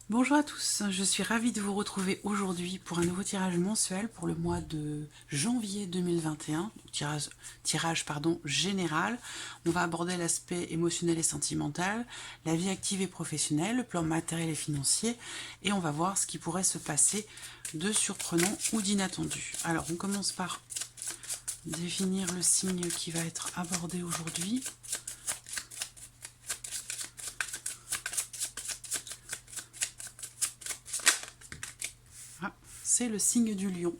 Bonjour à tous, je suis ravie de vous retrouver aujourd'hui pour un nouveau tirage mensuel pour le mois de janvier 2021, tirage général. On va aborder l'aspect émotionnel et sentimental, la vie active et professionnelle, le plan matériel et financier, et on va voir ce qui pourrait se passer de surprenant ou d'inattendu. Alors on commence par définir le signe qui va être abordé aujourd'hui. C'est le signe du lion.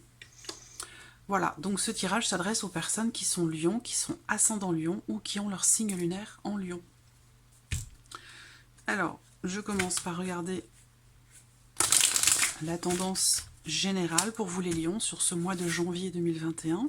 Voilà, donc ce tirage s'adresse aux personnes qui sont lion, qui sont ascendant lion ou qui ont leur signe lunaire en lion. Alors, je commence par regarder la tendance générale pour vous les lions sur ce mois de janvier 2021.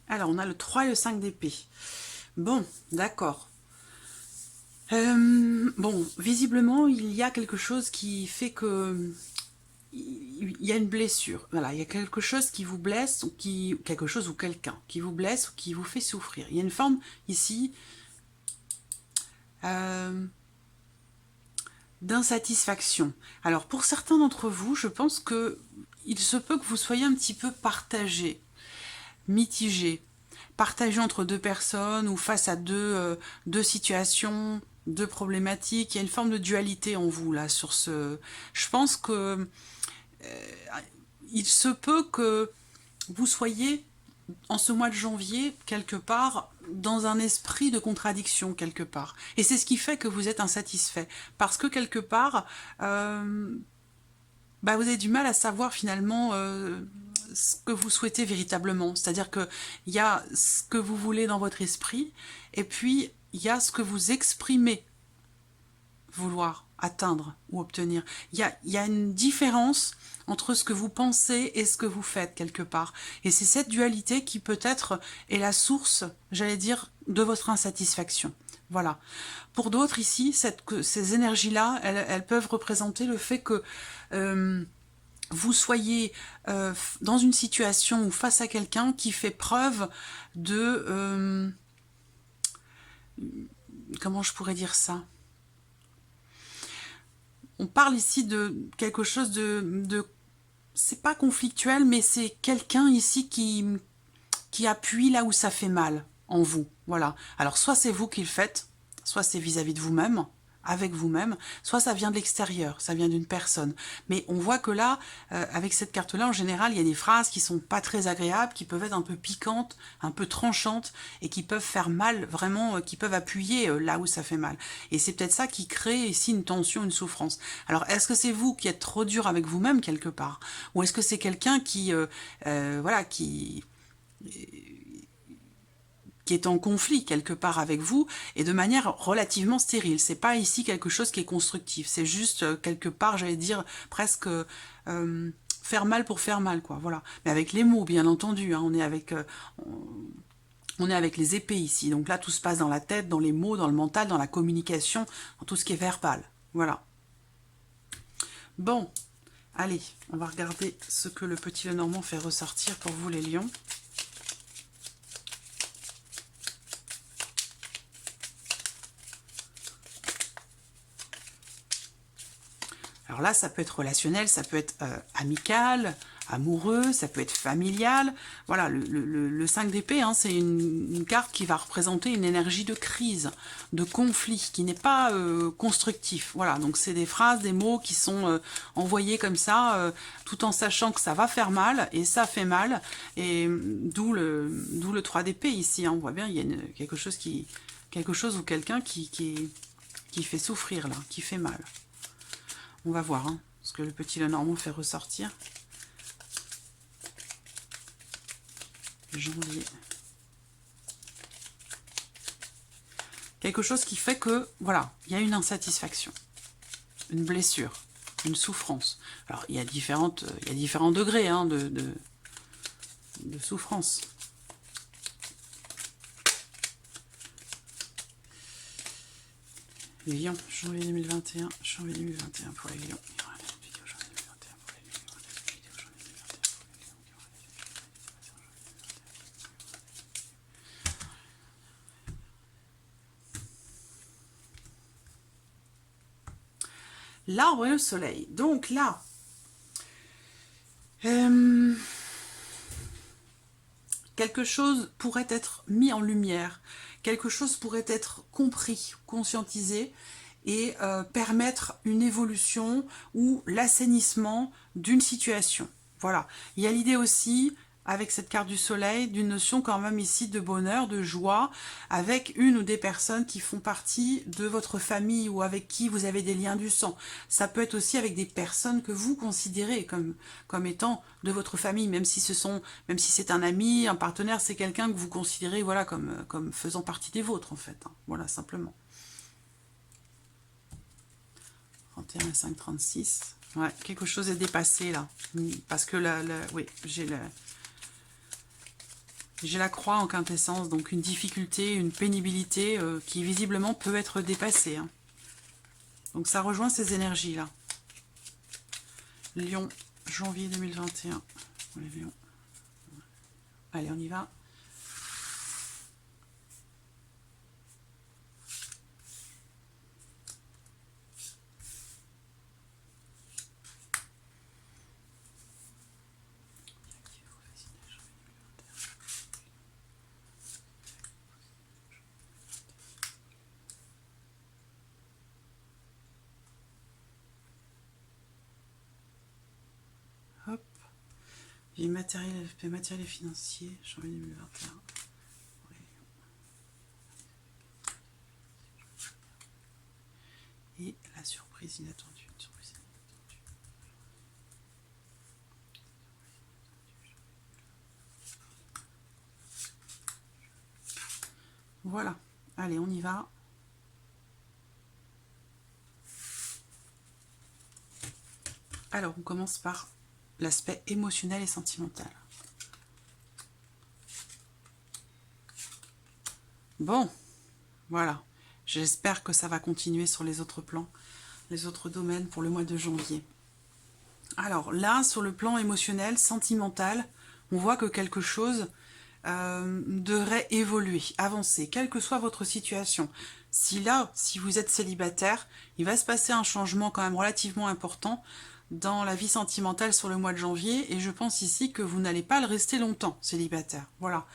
Alors, on a le 3 et le 5 d'épée. Bon, d'accord. Bon, visiblement, il y a quelque chose qui fait que il y a une blessure. Voilà, il y a quelque chose qui vous blesse, ou quelque chose ou quelqu'un qui vous blesse ou qui vous fait souffrir. Il y a une forme ici d'insatisfaction. Alors, pour certains d'entre vous, je pense que il se peut que vous soyez un petit peu partagé, mitigé, partagé entre deux personnes ou face à deux situations, deux problématiques. Il y a une forme de dualité en vous, là, sur ce... Je pense que il se peut que vous soyez, en ce mois de janvier, quelque part, dans un esprit de contradiction, quelque part. Et c'est ce qui fait que vous êtes insatisfait. Parce que, quelque part, vous avez du mal à savoir, finalement, ce que vous souhaitez véritablement. C'est-à-dire qu'il y a ce que vous voulez dans votre esprit, et puis il y a ce que vous exprimez vouloir atteindre ou obtenir. Il y a une différence entre ce que vous pensez et ce que vous faites quelque part. Et c'est cette dualité qui peut-être est la source, j'allais dire, de votre insatisfaction. Voilà. Pour d'autres ici, ces énergies-là, elles peuvent représenter le fait que vous soyez dans une situation ou face à quelqu'un qui fait preuve de... comment je pourrais dire ça ? On parle ici de quelque chose de c'est pas conflictuel, mais c'est quelqu'un ici qui appuie là où ça fait mal en vous. Voilà. Alors, soit c'est vous qui le faites, soit c'est vis-à-vis de vous-même, avec vous-même, soit ça vient de l'extérieur, ça vient d'une personne. Mais on voit que là, avec cette carte-là, en général, il y a des phrases qui sont pas très agréables, qui peuvent être un peu piquantes, un peu tranchantes, et qui peuvent faire mal, vraiment, qui peuvent appuyer là où ça fait mal. Et c'est peut-être ça qui crée ici une tension, une souffrance. Alors, est-ce que c'est vous qui êtes trop dur avec vous-même quelque part? Ou est-ce que c'est quelqu'un voilà, qui est en conflit quelque part avec vous et de manière relativement stérile. C'est pas ici quelque chose qui est constructif. C'est juste quelque part, j'allais dire, presque faire mal pour faire mal, quoi. Voilà. Mais avec les mots, bien entendu. Hein, on est avec les épées ici. Donc là, tout se passe dans la tête, dans les mots, dans le mental, dans la communication, dans tout ce qui est verbal. Voilà. Bon, allez, on va regarder ce que le petit Lenormand fait ressortir pour vous, les lions. Alors là, ça peut être relationnel, ça peut être amical, amoureux, ça peut être familial. Voilà, le 5 d'épée, hein, c'est une carte qui va représenter une énergie de crise, de conflit, qui n'est pas constructif. Voilà, donc c'est des phrases, des mots qui sont envoyés comme ça, tout en sachant que ça va faire mal, et ça fait mal, et d'où le 3 d'épée ici. Hein, on voit bien, il y a quelque chose ou quelqu'un qui qui fait souffrir là, qui fait mal. On va voir hein, ce que le petit Lenormand fait ressortir. Janvier. Quelque chose qui fait que, voilà, il y a une insatisfaction, une blessure, une souffrance. Alors, il y a différents degrés hein, de souffrance. Les lions, janvier 2021, janvier 2021 pour les lions. L'arbre et le soleil. Donc là, quelque chose pourrait être mis en lumière, quelque chose pourrait être compris, conscientisé et permettre une évolution ou l'assainissement d'une situation. Voilà. Il y a l'idée aussi, avec cette carte du soleil, d'une notion quand même ici de bonheur, de joie, avec une ou des personnes qui font partie de votre famille ou avec qui vous avez des liens du sang. Ça peut être aussi avec des personnes que vous considérez comme étant de votre famille, même si c'est un ami, un partenaire, c'est quelqu'un que vous considérez voilà, comme faisant partie des vôtres en fait. Hein. Voilà, simplement. 31 et 5, 36. Ouais, quelque chose est dépassé là. Parce que oui, j'ai la croix en quintessence, donc une difficulté, une pénibilité qui visiblement peut être dépassée. Hein. Donc ça rejoint ces énergies-là. Lion, janvier 2021. Les lions. Allez, on y va. Hop. Vie matériel et financier, janvier 2021. Et la surprise inattendue. Voilà. Allez, on y va. Alors, on commence par l'aspect émotionnel et sentimental. Bon, voilà. J'espère que ça va continuer sur les autres plans, les autres domaines pour le mois de janvier. Alors là, sur le plan émotionnel, sentimental, on voit que quelque chose devrait évoluer, avancer, quelle que soit votre situation. Si vous êtes célibataire, il va se passer un changement quand même relativement important dans la vie sentimentale sur le mois de janvier, et je pense ici que vous n'allez pas le rester longtemps, célibataire. Voilà.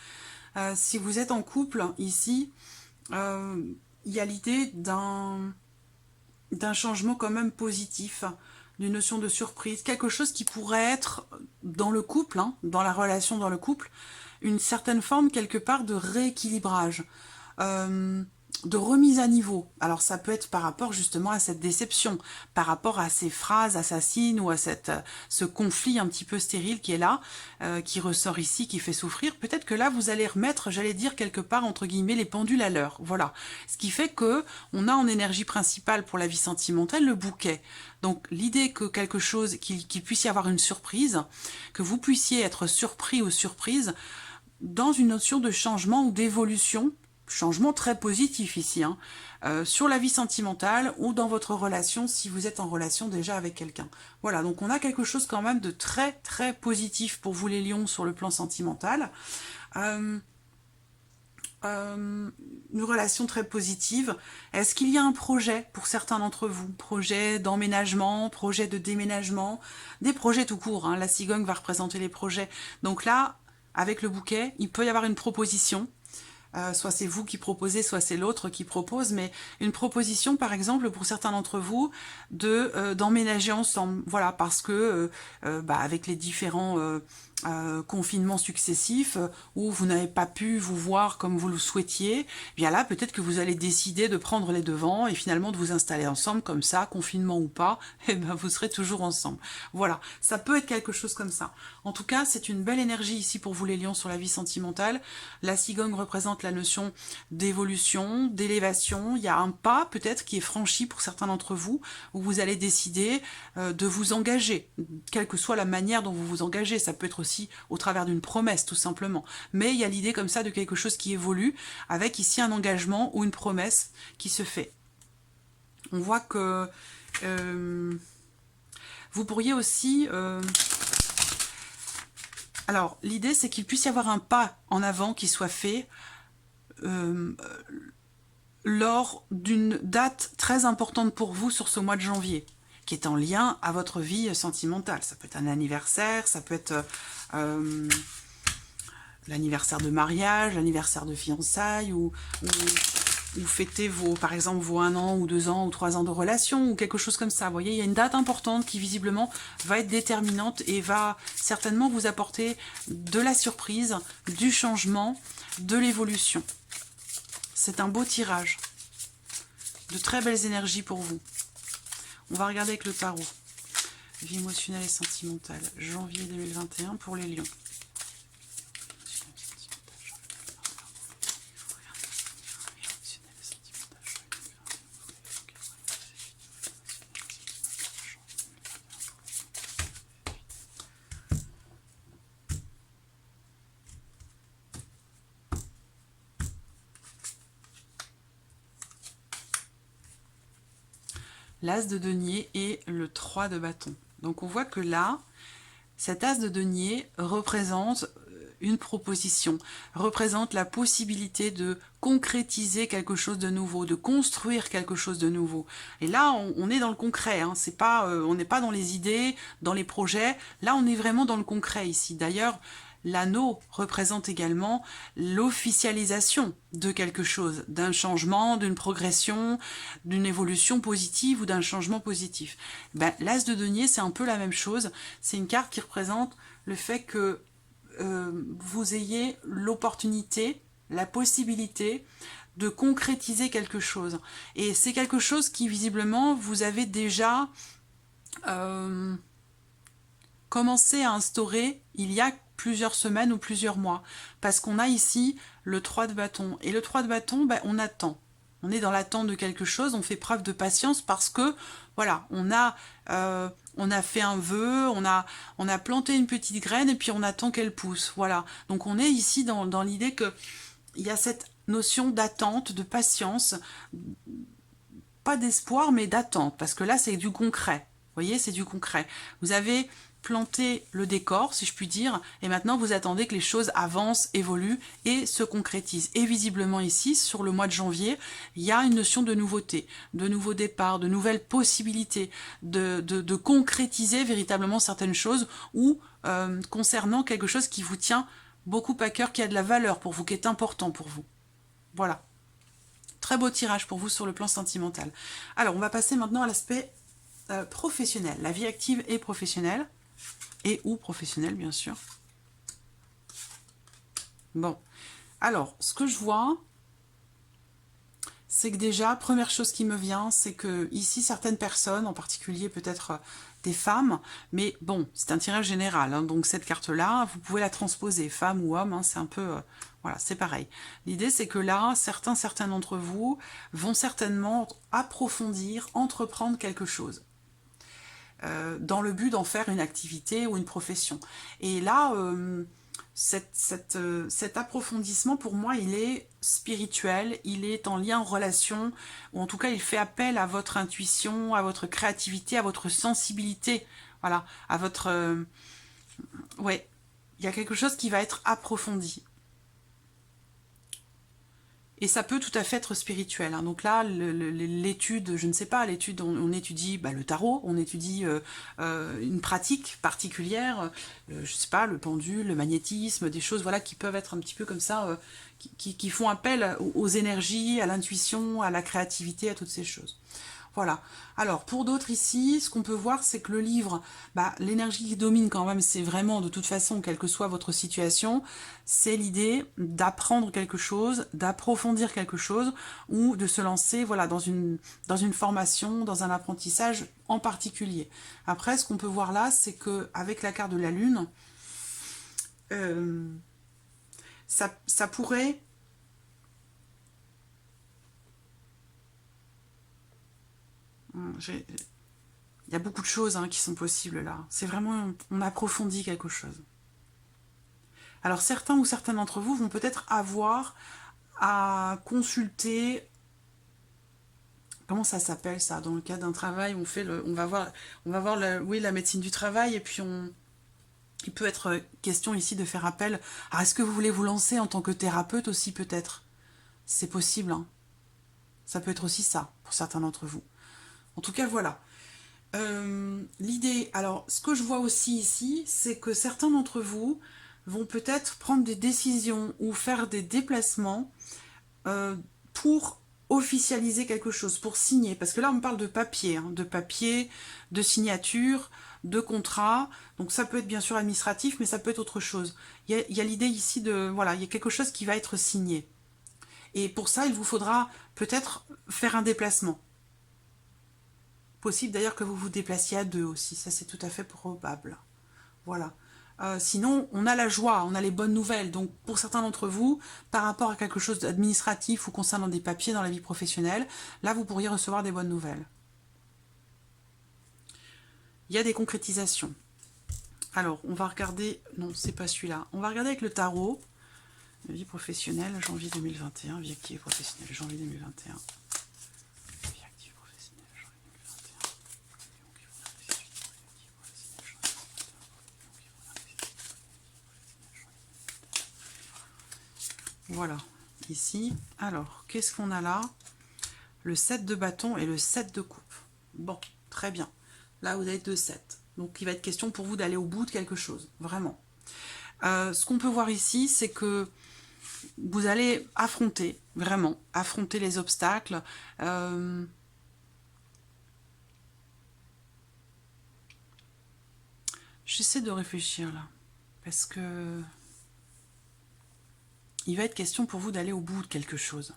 Si vous êtes en couple, ici, il y a l'idée d'un changement quand même positif, d'une notion de surprise, quelque chose qui pourrait être dans le couple, hein, dans la relation dans le couple, une certaine forme quelque part de rééquilibrage, de remise à niveau. Alors ça peut être par rapport justement à cette déception, par rapport à ces phrases assassines ou à ce conflit un petit peu stérile qui est là, qui ressort ici, qui fait souffrir. Peut-être que là vous allez remettre, j'allais dire quelque part entre guillemets, les pendules à l'heure. Voilà. Ce qui fait que on a en énergie principale pour la vie sentimentale le bouquet. Donc l'idée que quelque chose, qu'il puisse y avoir une surprise, que vous puissiez être surpris ou surprise dans une notion de changement ou d'évolution, changement très positif ici, hein, sur la vie sentimentale ou dans votre relation si vous êtes en relation déjà avec quelqu'un. Voilà, donc on a quelque chose quand même de très très positif pour vous les lions sur le plan sentimental. Une relation très positive. Est-ce qu'il y a un projet pour certains d'entre vous? Projet d'emménagement, projet de déménagement, des projets tout court, hein. La cigogne va représenter les projets. Donc là, avec le bouquet, il peut y avoir une proposition. Soit c'est vous qui proposez, soit c'est l'autre qui propose, mais une proposition, par exemple, pour certains d'entre vous, d'emménager ensemble. Voilà, parce que avec les différents confinements successifs où vous n'avez pas pu vous voir comme vous le souhaitiez, bien là peut-être que vous allez décider de prendre les devants et finalement de vous installer ensemble comme ça, confinement ou pas, et ben vous serez toujours ensemble. Voilà, ça peut être quelque chose comme ça. En tout cas, c'est une belle énergie ici pour vous les lions sur la vie sentimentale. La cigogne représente la notion d'évolution, d'élévation. Il y a un pas peut-être qui est franchi pour certains d'entre vous où vous allez décider de vous engager, quelle que soit la manière dont vous vous engagez. Ça peut être aussi au travers d'une promesse tout simplement, mais il y a l'idée comme ça de quelque chose qui évolue avec ici un engagement ou une promesse qui se fait. On voit que vous pourriez aussi alors l'idée c'est qu'il puisse y avoir un pas en avant qui soit fait lors d'une date très importante pour vous sur ce mois de janvier, qui est en lien à votre vie sentimentale. Ça peut être un anniversaire, ça peut être l'anniversaire de mariage, l'anniversaire de fiançailles, ou fêter par exemple vos 1 an ou 2 ans ou 3 ans de relation, ou quelque chose comme ça. Vous voyez, il y a une date importante qui visiblement va être déterminante et va certainement vous apporter de la surprise, du changement, de l'évolution. C'est un beau tirage. De très belles énergies pour vous. On va regarder avec le tarot. Vie émotionnelle et sentimentale. Janvier 2021 pour les lions. L'as de denier et le 3 de bâton. Donc on voit que là, cet as de denier représente une proposition, représente la possibilité de concrétiser quelque chose de nouveau, de construire quelque chose de nouveau. Et là, on est dans le concret, hein. C'est pas, on n'est pas dans les idées, dans les projets. Là, on est vraiment dans le concret ici. D'ailleurs, l'anneau représente également l'officialisation de quelque chose, d'un changement, d'une progression, d'une évolution positive ou d'un changement positif. Ben, l'as de denier, c'est un peu la même chose. C'est une carte qui représente le fait que vous ayez l'opportunité, la possibilité de concrétiser quelque chose. Et c'est quelque chose qui, visiblement, vous avez déjà commencé à instaurer il y a plusieurs semaines ou plusieurs mois. Parce qu'on a ici le 3 de bâton. Et le 3 de bâton, ben, on attend. On est dans l'attente de quelque chose, on fait preuve de patience parce que, voilà, on a fait un vœu, on a planté une petite graine et puis on attend qu'elle pousse. Voilà. Donc on est ici dans l'idée qu'il y a cette notion d'attente, de patience, pas d'espoir mais d'attente, parce que là c'est du concret. Vous voyez, c'est du concret. Vous avez planté le décor, si je puis dire, et maintenant vous attendez que les choses avancent, évoluent et se concrétisent. Et visiblement ici, sur le mois de janvier, il y a une notion de nouveauté, de nouveaux départs, de nouvelles possibilités, de concrétiser véritablement certaines choses ou concernant quelque chose qui vous tient beaucoup à cœur, qui a de la valeur pour vous, qui est important pour vous. Voilà. Très beau tirage pour vous sur le plan sentimental. Alors, on va passer maintenant à l'aspect professionnel, la vie active et professionnelle. Et ou professionnel, bien sûr. Bon, alors, ce que je vois, c'est que déjà, première chose qui me vient, c'est que ici, certaines personnes, en particulier peut-être des femmes, mais bon, c'est un tirage général, hein, donc cette carte-là, vous pouvez la transposer, femme ou homme, hein, c'est un peu... voilà, c'est pareil. L'idée, c'est que là, certains d'entre vous vont certainement approfondir, entreprendre quelque chose. Dans le but d'en faire une activité ou une profession. Et là, cet approfondissement, pour moi, il est spirituel, il est en lien, en relation, ou en tout cas, il fait appel à votre intuition, à votre créativité, à votre sensibilité, voilà, à votre... ouais, il y a quelque chose qui va être approfondi. Et ça peut tout à fait être spirituel. Hein. Donc là, l'étude, je ne sais pas, l'étude, on étudie le tarot, on étudie une pratique particulière, je ne sais pas, le pendule, le magnétisme, des choses voilà, qui peuvent être un petit peu comme ça, qui font appel aux énergies, à l'intuition, à la créativité, à toutes ces choses. Voilà. Alors, pour d'autres ici, ce qu'on peut voir, c'est que le livre, l'énergie qui domine quand même, c'est vraiment, de toute façon, quelle que soit votre situation, c'est l'idée d'apprendre quelque chose, d'approfondir quelque chose, ou de se lancer, voilà, dans une formation, dans un apprentissage en particulier. Après, ce qu'on peut voir là, c'est que avec la carte de la Lune, ça pourrait... Il y a beaucoup de choses qui sont possibles là. C'est vraiment, on approfondit quelque chose. Alors certains ou certaines d'entre vous vont peut-être avoir à consulter, comment ça s'appelle ça, dans le cadre d'un travail, on va voir la médecine du travail, et puis il peut être question ici de faire appel à, est-ce que vous voulez vous lancer en tant que thérapeute aussi peut-être? C'est possible, hein. Ça peut être aussi ça, pour certains d'entre vous. En tout cas, voilà. L'idée, alors, ce que je vois aussi ici, c'est que certains d'entre vous vont peut-être prendre des décisions ou faire des déplacements pour officialiser quelque chose, pour signer. Parce que là, on parle de papier, de signature, de contrat. Donc ça peut être bien sûr administratif, mais ça peut être autre chose. Il y a l'idée ici de... Voilà, il y a quelque chose qui va être signé. Et pour ça, il vous faudra peut-être faire un déplacement. Possible d'ailleurs que vous vous déplaciez à deux aussi, ça c'est tout à fait probable. Voilà. Sinon, on a la joie, on a les bonnes nouvelles. Donc, pour certains d'entre vous, par rapport à quelque chose d'administratif ou concernant des papiers dans la vie professionnelle, là, vous pourriez recevoir des bonnes nouvelles. Il y a des concrétisations. Alors, on va regarder... Non, c'est pas celui-là. On va regarder avec le tarot. Vie professionnelle, janvier 2021. Vie active professionnelle, janvier 2021. Voilà, ici. Alors, qu'est-ce qu'on a là? Le 7 de bâton et le 7 de coupe. Bon, très bien. Là, vous avez 2 7. Donc, il va être question pour vous d'aller au bout de quelque chose, vraiment. Ce qu'on peut voir ici, c'est que vous allez affronter, vraiment, affronter les obstacles. J'essaie de réfléchir là, parce que... il va être question pour vous d'aller au bout de quelque chose.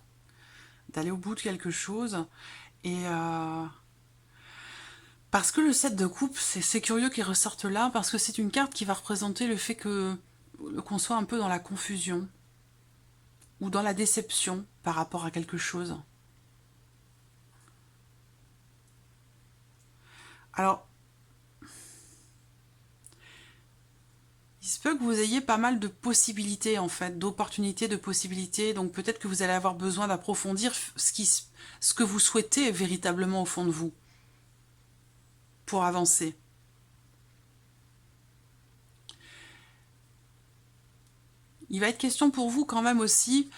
D'aller au bout de quelque chose. Et parce que le 7 de coupe, c'est curieux qu'il ressorte là, parce que c'est une carte qui va représenter le fait qu'on soit un peu dans la confusion ou dans la déception par rapport à quelque chose. Alors, il se peut que vous ayez pas mal de possibilités, en fait, d'opportunités, de possibilités. Donc peut-être que vous allez avoir besoin d'approfondir ce que vous souhaitez véritablement au fond de vous pour avancer. Il va être question pour vous quand même aussi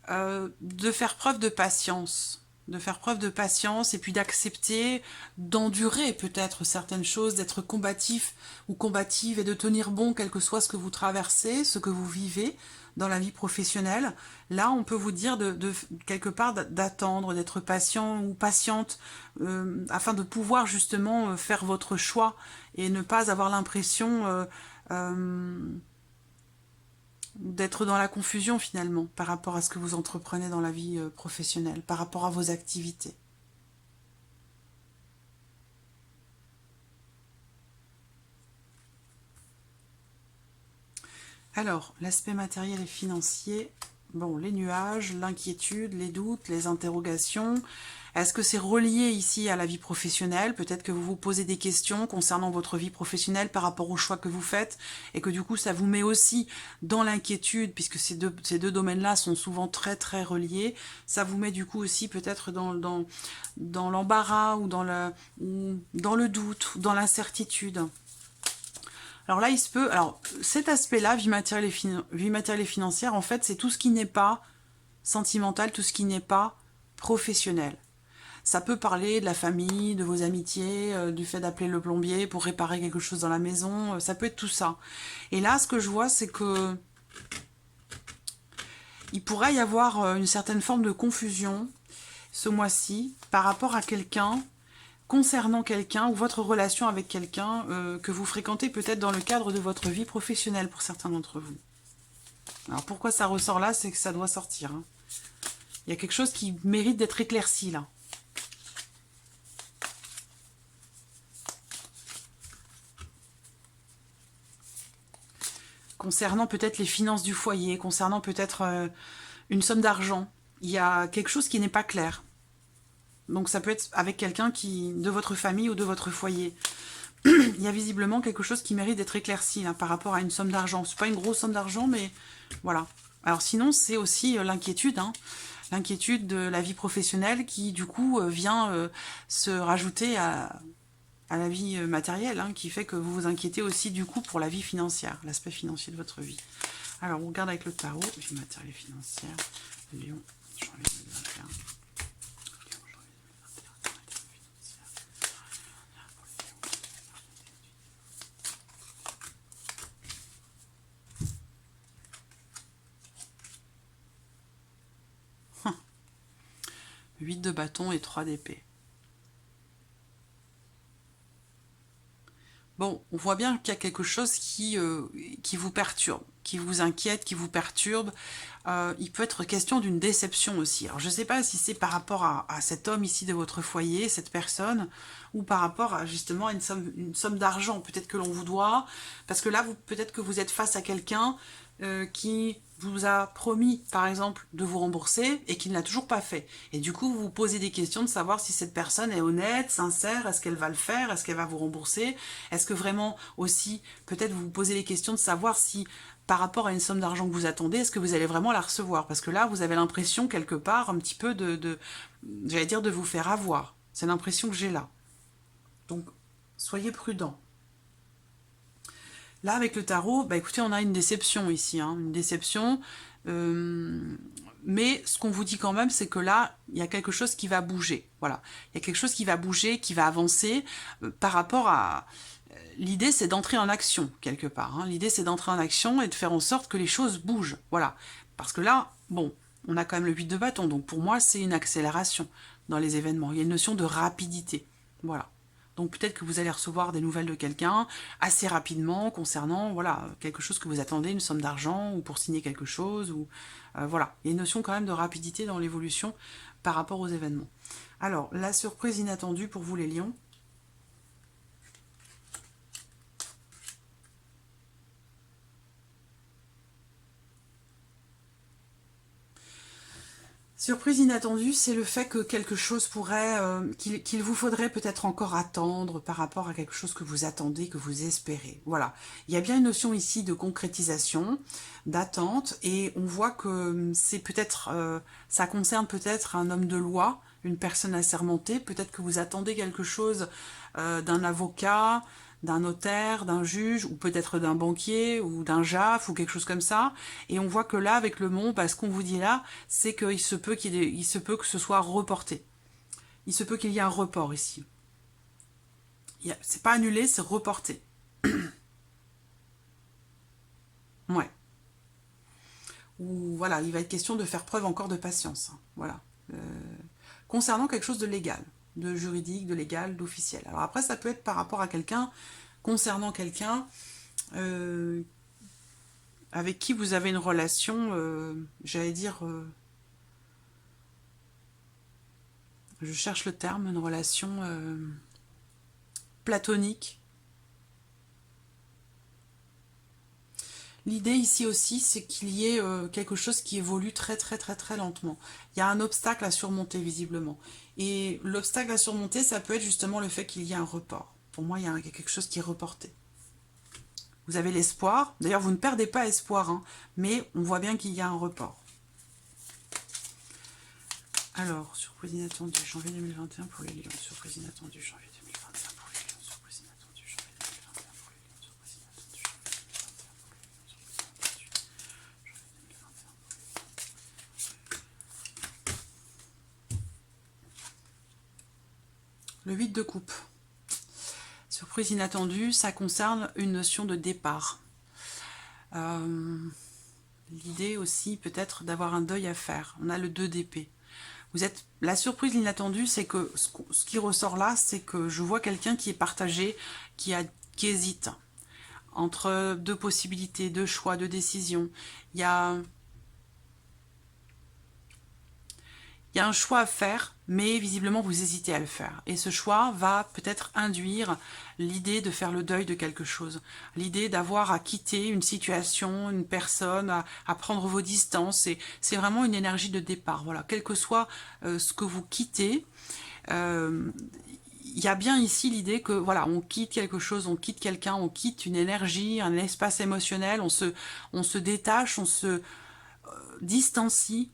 de faire preuve de patience. De faire preuve de patience et puis d'accepter, d'endurer peut-être certaines choses, d'être combatif ou combative et de tenir bon quel que soit ce que vous traversez, ce que vous vivez dans la vie professionnelle. Là, on peut vous dire de quelque part d'attendre, d'être patient ou patiente afin de pouvoir justement faire votre choix et ne pas avoir l'impression d'être dans la confusion finalement par rapport à ce que vous entreprenez dans la vie professionnelle, par rapport à vos activités. Alors, l'aspect matériel et financier, bon, les nuages, l'inquiétude, les doutes, les interrogations. Est-ce que c'est relié ici à la vie professionnelle? Peut-être que vous vous posez des questions concernant votre vie professionnelle par rapport aux choix que vous faites et que du coup ça vous met aussi dans l'inquiétude puisque ces deux domaines-là sont souvent très très reliés. Ça vous met du coup aussi peut-être dans l'embarras ou dans le doute, ou dans l'incertitude. Alors là, il se peut... Alors, cet aspect-là, vie matérielle et financière, en fait, c'est tout ce qui n'est pas sentimental, tout ce qui n'est pas professionnel. Ça peut parler de la famille, de vos amitiés, du fait d'appeler le plombier pour réparer quelque chose dans la maison, ça peut être tout ça. Et là, ce que je vois, c'est que il pourrait y avoir une certaine forme de confusion ce mois-ci par rapport à quelqu'un concernant quelqu'un ou votre relation avec quelqu'un que vous fréquentez peut-être dans le cadre de votre vie professionnelle pour certains d'entre vous. Alors pourquoi ça ressort là, c'est que ça doit sortir. Hein. Il y a quelque chose qui mérite d'être éclairci là. Concernant peut-être les finances du foyer, concernant peut-être une somme d'argent, il y a quelque chose qui n'est pas clair. Donc ça peut être avec quelqu'un de votre famille ou de votre foyer. Il y a visiblement quelque chose qui mérite d'être éclairci là, par rapport à une somme d'argent. C'est pas une grosse somme d'argent, mais voilà. Alors sinon, c'est aussi l'inquiétude, hein. L'inquiétude de la vie professionnelle qui, du coup, vient se rajouter à la vie matérielle, hein, qui fait que vous vous inquiétez aussi, du coup, pour la vie financière, l'aspect financier de votre vie. Alors, on regarde avec le tarot, vie matérielle et financière, Lion, janvier 2021. Hum. 8 de bâton et 3 d'épée. Bon, on voit bien qu'il y a quelque chose qui vous perturbe, qui vous inquiète, qui vous perturbe. Il peut être question d'une déception aussi. Alors, je ne sais pas si c'est par rapport à cet homme ici de votre foyer, cette personne, ou par rapport à justement une somme d'argent, peut-être que l'on vous doit, parce que là, peut-être que vous êtes face à quelqu'un qui vous a promis, par exemple, de vous rembourser et qui ne l'a toujours pas fait. Et du coup, vous vous posez des questions de savoir si cette personne est honnête, sincère, est-ce qu'elle va le faire, est-ce qu'elle va vous rembourser, est-ce que vraiment aussi, peut-être vous vous posez les questions de savoir si, par rapport à une somme d'argent que vous attendez, est-ce que vous allez vraiment la recevoir? Parce que là, vous avez l'impression, quelque part, un petit peu j'allais dire, de vous faire avoir. C'est l'impression que j'ai là. Donc, soyez prudents. Là, avec le tarot, bah écoutez, on a une déception ici, hein, une déception. Mais ce qu'on vous dit quand même, c'est que là, il y a quelque chose qui va bouger. Voilà, il y a quelque chose qui va bouger, qui va avancer par rapport à... L'idée, c'est d'entrer en action, quelque part. Hein. L'idée, c'est d'entrer en action et de faire en sorte que les choses bougent. Voilà, parce que là, bon, on a quand même le 8 de bâton, donc pour moi, c'est une accélération dans les événements. Il y a une notion de rapidité. Voilà. Donc peut-être que vous allez recevoir des nouvelles de quelqu'un assez rapidement concernant voilà, quelque chose que vous attendez, une somme d'argent ou pour signer quelque chose. Ou voilà, il y a une notion quand même de rapidité dans l'évolution par rapport aux événements. Alors, la surprise inattendue pour vous les lions. Surprise inattendue, c'est le fait que quelque chose pourrait, qu'il vous faudrait peut-être encore attendre par rapport à quelque chose que vous attendez, que vous espérez. Voilà, il y a bien une notion ici de concrétisation, d'attente, et on voit que c'est peut-être, ça concerne peut-être un homme de loi, une personne assermentée, peut-être que vous attendez quelque chose d'un avocat, d'un notaire, d'un juge, ou peut-être d'un banquier, ou d'un JAF, ou quelque chose comme ça. Et on voit que là, avec le monde, ce qu'on vous dit là, c'est qu'il se peut il se peut que ce soit reporté. Il se peut qu'il y ait un report ici. C'est pas annulé, c'est reporté. Ouais. Ou voilà, il va être question de faire preuve encore de patience. Hein. Voilà. Concernant quelque chose de légal, de juridique, de légal, d'officiel. Alors après, ça peut être par rapport à quelqu'un, concernant quelqu'un avec qui vous avez une relation, j'allais dire, je cherche le terme, une relation platonique. L'idée ici aussi, c'est qu'il y ait quelque chose qui évolue très très très très lentement. Il y a un obstacle à surmonter visiblement. Et l'obstacle à surmonter, ça peut être justement le fait qu'il y ait un report. Pour moi, il y a quelque chose qui est reporté. Vous avez l'espoir. D'ailleurs, vous ne perdez pas espoir, hein, mais on voit bien qu'il y a un report. Alors, surprise inattendue, janvier 2021 pour les lions. Surprise inattendue, janvier 2021 pour les lions. Surprise inattendue, janvier 2021 pour les lions. Surprise inattendue, janvier 2021 pour les lions. Le 8 de coupe. Surprise inattendue, ça concerne une notion de départ. L'idée aussi peut-être d'avoir un deuil à faire. On a le 2 d'épée. Vous êtes la surprise, l'inattendue, c'est que ce qui ressort là, c'est que je vois quelqu'un qui est partagé, qui hésite entre deux possibilités, deux choix, deux décisions. Il y a un choix à faire, mais visiblement vous hésitez à le faire. Et ce choix va peut-être induire l'idée de faire le deuil de quelque chose, l'idée d'avoir à quitter une situation, une personne, à prendre vos distances. C'est vraiment une énergie de départ. Voilà, quel que soit ce que vous quittez, il y a bien ici l'idée que voilà, on quitte quelque chose, on quitte quelqu'un, on quitte une énergie, un espace émotionnel, on se détache, on se distancie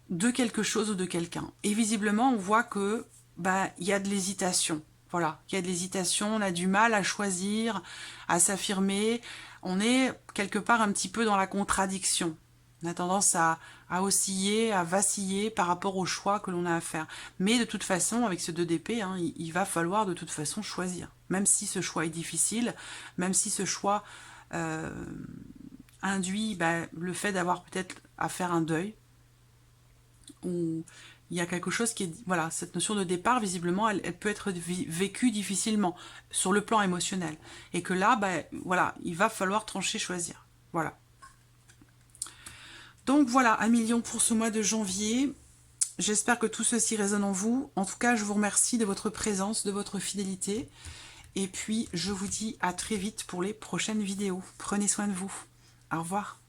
de quelque chose ou de quelqu'un. Et visiblement, on voit que il y a de l'hésitation. Voilà, il y a de l'hésitation, on a du mal à choisir, à s'affirmer. On est quelque part un petit peu dans la contradiction. On a tendance à osciller, à vaciller par rapport au choix que l'on a à faire. Mais de toute façon, avec ce 2 d'épée, hein, il va falloir de toute façon choisir. Même si ce choix est difficile, même si ce choix induit le fait d'avoir peut-être à faire un deuil, où il y a quelque chose qui est... Voilà, cette notion de départ, visiblement, elle peut être vécue difficilement sur le plan émotionnel. Et que là, voilà, il va falloir trancher, choisir. Voilà. Donc voilà, 1 million pour ce mois de janvier. J'espère que tout ceci résonne en vous. En tout cas, je vous remercie de votre présence, de votre fidélité. Et puis, je vous dis à très vite pour les prochaines vidéos. Prenez soin de vous. Au revoir.